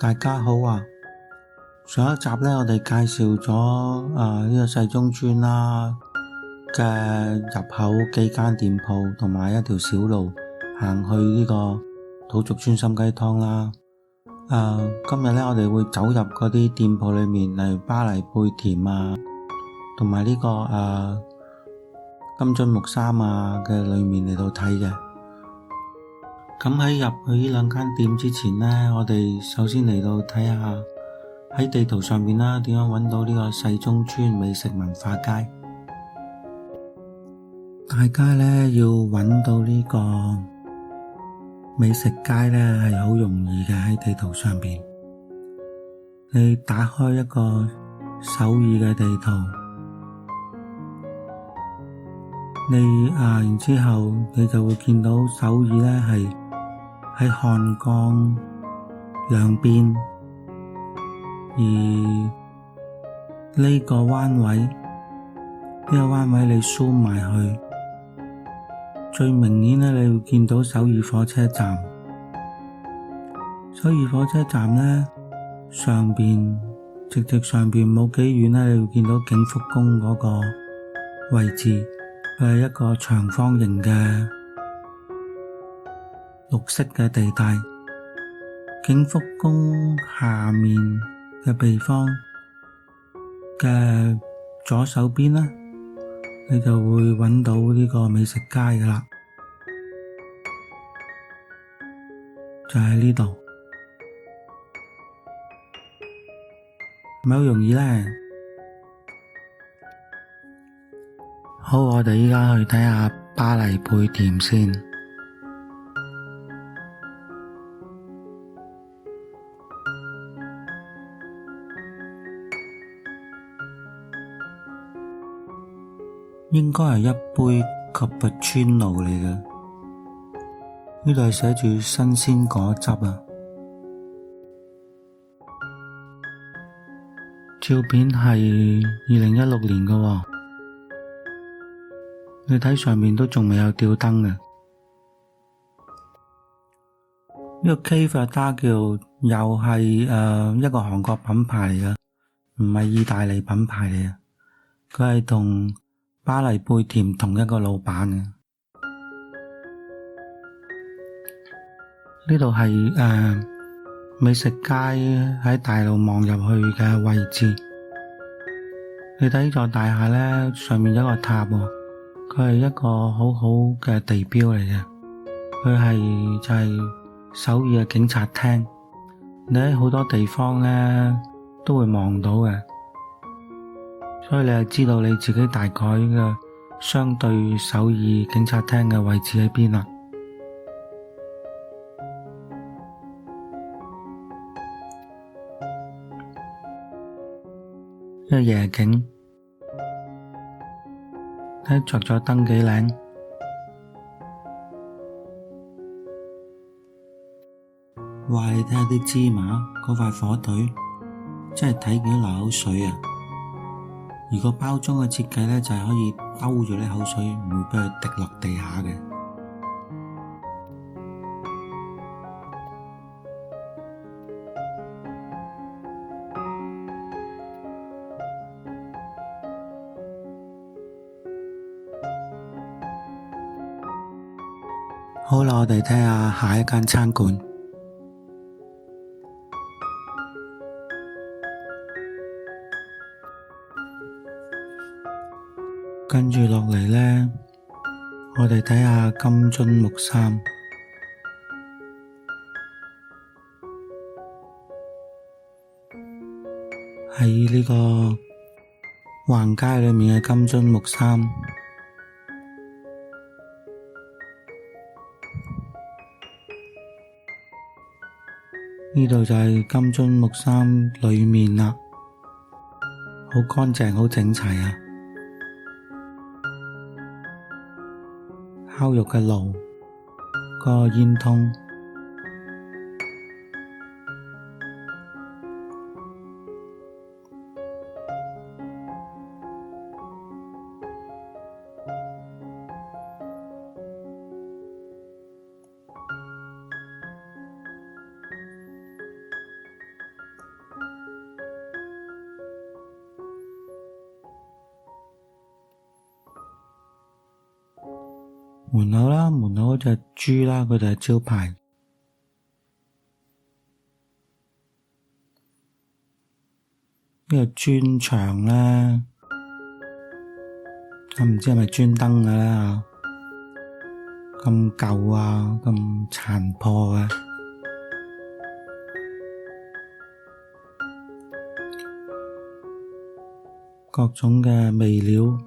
大家好啊！上一集呢，我哋介紹咗呢個世中村啦嘅入口幾間店鋪，同埋一條小路行去呢個土族村心雞湯啦。今日呢，我哋會走入嗰啲店鋪裏面，例如巴黎貝甜啊，同埋呢個金樽木三啊嘅裏面嚟到睇嘅。咁喺入去呢兩間店之前呢，我哋首先嚟到睇下喺地圖上面啦，點樣揾到呢個世中村美食文化街。大家呢要揾到呢個美食街呢係好容易嘅，喺地圖上邊。你打開一個首爾嘅地圖，然之後你就會見到首爾呢係喺漢江兩邊，而呢個彎位你 zoom 埋去，最明顯呢你會見到首爾火車站。首爾火車站呢上邊直上邊冇幾遠呢，你會見到景福宮嗰個位置，佢係一個長方形嘅綠色嘅地帶。景福宮下面嘅地方嘅左手邊呢，你就會揾到呢個美食街噶啦，就喺呢度，係咪好容易呢？好，我哋依家去睇下巴黎貝甜先。應該係一杯 cappuccino 嚟嘅，呢度係寫住新鮮果汁啊。照片係2016年嘅喎，你睇上面都仲未有吊燈嘅。呢個 Cafe Verde 叫又係一個韓國品牌嚟嘅，唔係意大利品牌嚟嘅，佢係同巴黎貝甜同一個老闆嘅。呢度係美食街喺大路望入去嘅位置。你睇呢座大廈呢，上面有一個塔喎，佢係一個好好嘅地標嚟嘅。佢就係首爾嘅警察廳，你喺好多地方呢都會望到嘅。所以你就知道你自己大概嘅相對首爾警察廳嘅位置喺邊啦。一個夜景，睇着咗燈幾靚。哇！你睇下啲芝麻嗰塊火腿，真係睇見都流口水啊！而個包裝嘅設計呢，就係可以兜住啲口水，唔會俾佢滴落地下嘅。好啦，我哋睇下下一間餐館。跟住落嚟呢，我哋睇下金樽木三。喺呢個橫街裏面嘅金樽木三，呢度就係金樽木三裏面啦，好乾淨，好整齊啊！烤肉嘅爐，個煙通，門口啦，門口嗰隻豬啦，佢哋係招牌。呢個磚牆咧，我唔知係咪專登嘅咧，咁舊啊，咁殘破嘅，各種嘅味料。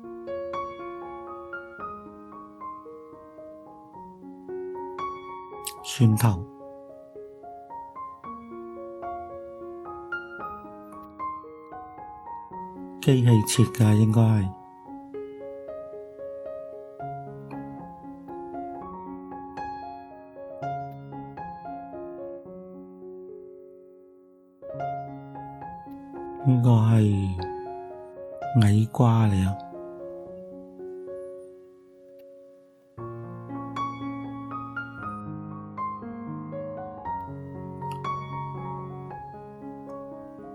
蒜頭，機器切㗎應該係。呢個係矮瓜嚟啊！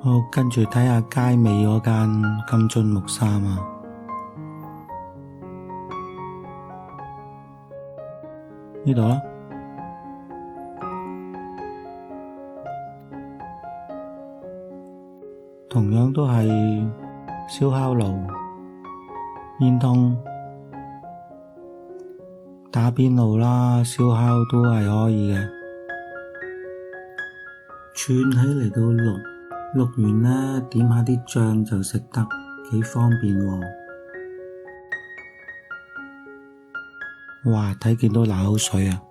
好，跟住睇下街尾嗰間金樽木衫啊！呢度啦，同樣都係燒烤爐、煙通、打邊爐啦，燒烤都係可以嘅。串起嚟到淥完呢，點下啲醬就食得，幾方便喎。哇，睇見都流口水啊！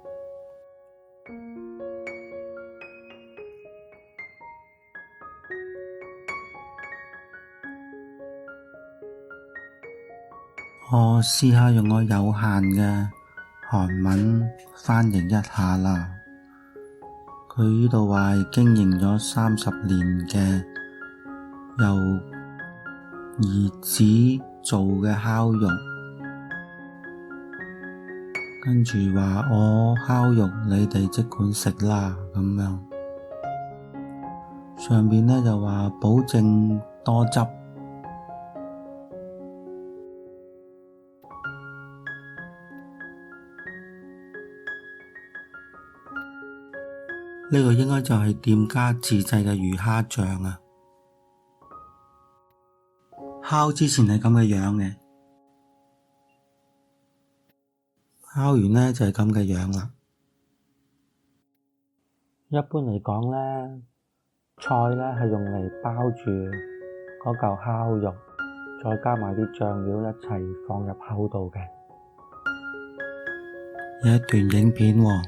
我試下用我有限嘅韓文翻譯一下啦。佢呢度話係經營咗30年嘅由兒子做嘅烤肉，跟住話我烤肉你哋即管食啦咁樣。上邊呢就話保證多汁。呢個應該就係店家自製嘅魚蝦醬啊！烤之前係咁嘅樣嘅，烤完呢就係咁嘅樣啦。一般嚟講呢，菜呢係用嚟包住嗰嚿烤肉，再加埋啲醬料一齊放入口度嘅。有一段影片喎。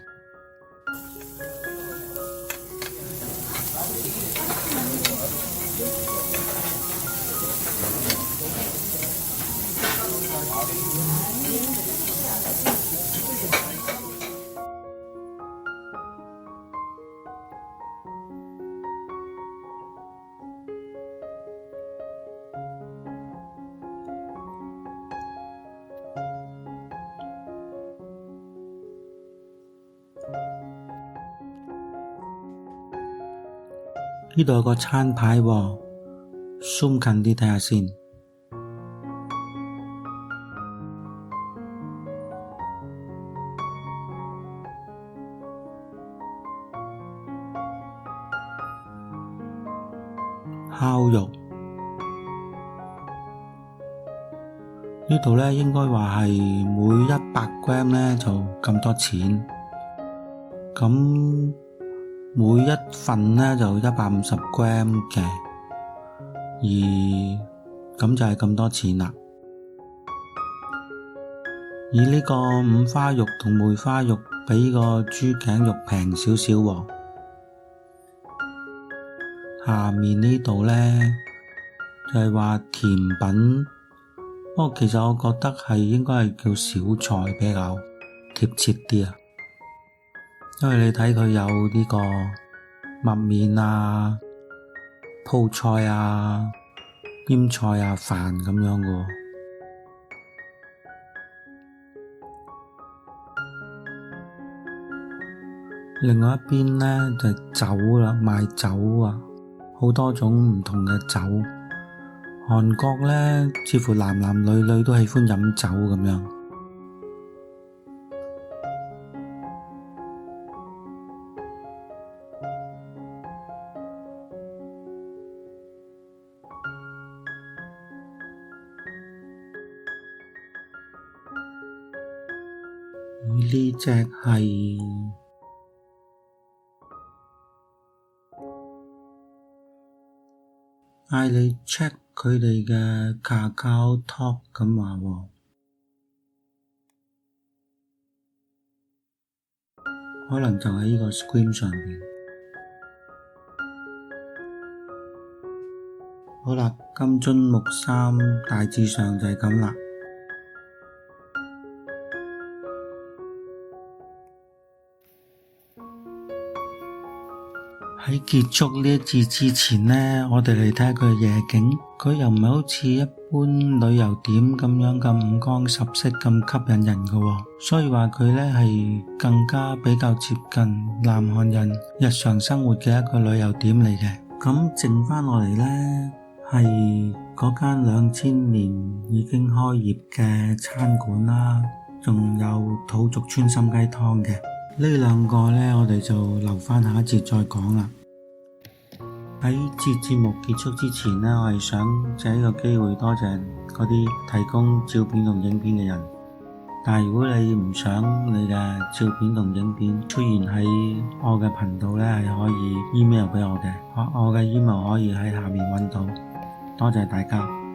呢度有個餐牌喎，zoom近啲睇下先。烤肉呢度呢應該話係每100g呢就咁多錢，咁每一份呢就150g嘅，而咁就係咁多錢啦。而呢個五花肉同梅花肉比個豬頸肉平少少喎。下面呢度呢就係話甜品，不過其實我覺得係應該係叫小菜比較貼切啲啊，因為你睇佢有呢個麥麵啊、鋪菜啊、醃菜啊、飯咁樣嘅。另外一邊呢就係酒啦，賣酒啊。好多種唔同嘅酒，韓國呢似乎男男女女都喜歡飲酒咁樣。呢隻係嗌你 check 佢哋嘅 KakaoTalk 咁話喎，可能就喺呢個 screen 上邊。好啦，金樽木三大致上就係咁啦。喺結束呢一節之前呢，我哋嚟睇下佢嘅夜景。佢又唔係好似一般旅遊點咁樣咁五光十色咁吸引人嘅喎，所以話佢呢係更加比較接近南韓人日常生活嘅一個旅遊點嚟嘅。咁剩翻落嚟呢，係嗰間2000年已經開業嘅餐館啦，仲有土族川參雞湯嘅。呢兩個呢，我哋就留翻下一節再講啦。喺節目結束之前呢，我係想借呢個機會多謝嗰啲提供照片同影片嘅人。但係如果你唔想你嘅照片同影片出現喺我嘅頻道呢，係可以 email 俾我嘅，我嘅 email 可以喺下面揾到。多謝大家。